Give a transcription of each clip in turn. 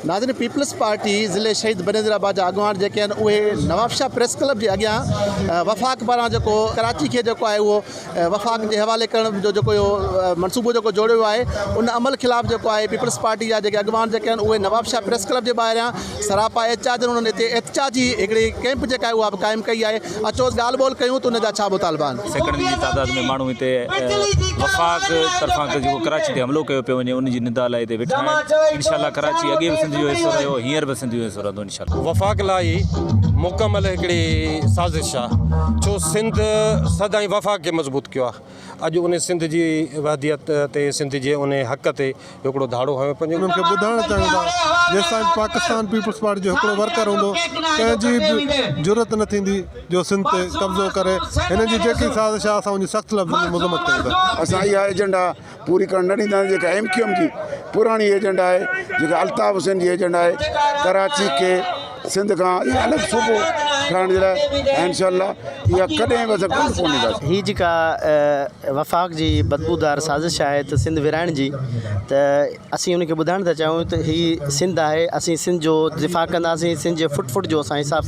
नाज़रीन, peoples party ज़िले शहीद बनेंद्राबाद जा अॻुवान जेके आहिनि उहे नवाब शाह प्रेस क्लब जे अॻियां वफ़ाक़ पारां जेको कराची खे जेको आहे उहो वफ़ाक़ जे हवाले करण जो जेको इहो मनसूबो जेको जोड़ियो आहे उन अमल ख़िलाफ़ जेको आहे पीपल्स पार्टी जा जेके अॻुवान जेके आहिनि उहे नवाब शाह प्रेस क्लब जे ॿाहिरियां सरापा एहतिजाज उन्हनि हिते एहतिजाजी हिकिड़ी कैंप जेका आहे उहा बि क़ाइमु कई आहे। अचो ॻाल्हि ॿोल कयूं त उनजा छा मुतालबा आहिनि। सैकड़नि जी तादाद में माण्हू हिते वफ़ाक़ तरफ़ां जेको कराची ते हमिलो कयो पियो वञे उनजी निंदा लाइ हिते वेठा आहिनि। इंशाल्लाह कराची अॻे बि सिंध जो हिसो रहियो, हींअर बि सिंध जो हिसो रहंदो इंशाल्लाह। वफ़ाक़ लाइ मुकमल हिकिड़ी साज़िश आहे, छो सिंध सदाईं वफ़ाक़ खे मज़बूत कयो आहे। अॼु उन सिंध जी वहदियत ते सिंध जे उन हक़ ते हिकिड़ो धाड़ो हयो पंहिंजो उन्हनि खे ॿुधाइणु चाहियूं था जेसिताईं पाकिस्तान पीपल्स पार्टी जो हिकिड़ो वर्कर हूंदो कंहिंजी बि ज़रूरत न थींदी जो सिंध ते कब्ज़ो करे। हिन जी जेकी साज़िश आहे असां उनजी सख़्तु लफ़्ज़ में मज़म्मत कयूं था। असां इहा एजेंडा पूरी करण न ॾींदा। जेका MQM जी पुराणी एजेंडा आहे, जेका अल्ताफ़ हुसैन जी एजेंडा आहे, कराची खे सिंध खां इहा अलॻि सूबो ठहिण जे लाइ इंशाल्लाह इहा कॾहिं बि असां कोन ॾींदासीं। ही जेका वफ़ाक़ जी बदबूदार साज़िश आहे त सिंध विराइण जी, त असीं उनखे ॿुधाइण था चाहियूं त ही सिंध आहे। असीं सिंध जो दिफ़ा कंदासीं, सिंध जे फुट जो असां हिसाब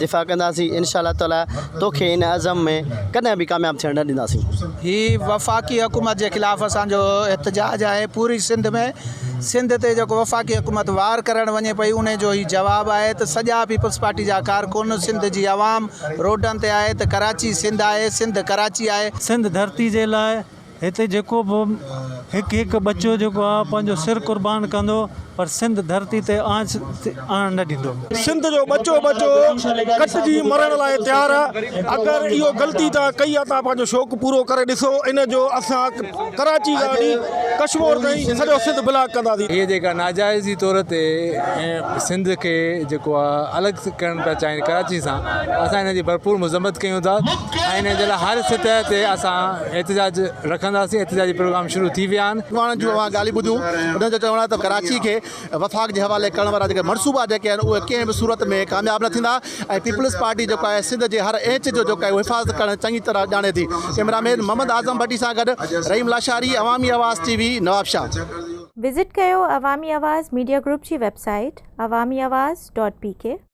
दिफ़ा कंदासीं। इंशाल्लाह ताला तोखे इन अज़म में कॾहिं बि कामयाबु थियण न ॾींदासीं। ही वफ़ाक़ी हुकूमत जे ख़िलाफ़ असांजो एहतजाज आहे पूरी सिंध में। सिंध ते जेको वफ़ाक़ी हुकूमत वार करण वञे पई उन जो ही जवाबु आहे त सॼा पीपल्स पार्टी जा कारकुन, सिंध जी आवाम रोडनि ते आहे त कराची सिंध आहे, सिंध कराची आहे। सिंध धरती जे लाइ हिते जेको बि हिकु हिकु बच्चो जेको आहे पंहिंजो सिर कुर्बान कंदो, पर सिंध धरती ते आंच आणण न ॾींदो। सिंध जो बच्चो कटिजी मरण लाइ तयारु आहे। अगरि इहो ग़लती तव्हां कई आहे, तव्हां पंहिंजो शौक़ु पूरो करे ॾिसो। इन जो असां कराची गाड़ी कश्मीर ताईं सॼो सिंध ब्लॉक कंदासीं। इहे जेका नाजाइज़ी तौर ते सिंध खे जेको आहे अलॻि करणु पिया चाहिनि कराची सां, असां हिन जी भरपूर मज़म्मत कयूं था ऐं हिन जे लाइ हर सतह ते असां एहतिजाज रखंदासीं। एहतिजाजी प्रोग्राम शुरू थी विया आहिनि। माण्हुनि जूं ॻाल्हियूं ॿुधियूं, उन्हनि जो चवणु आहे त कराची खे वफ़ाक़ जे हवाले करण वारा जेके मनसूबा जेके आहिनि उहे कंहिं बि सूरत में कामयाबु न थींदा ऐं पीपल्स पार्टी जेको आहे सिंध जे हर इंच जो जेको आहे हिफ़ाज़त करणु चङी तरह ॼाणे थी। कैमरामैन मोहम्मद आज़म भट्टी सां गॾु रहीम लाशारी, अवामी आवाज़ TV, नवाब शाह। विज़िट कयो अवामी आवाज़ मीडिया ग्रुप जी वेबसाइट awamiawaz.pk।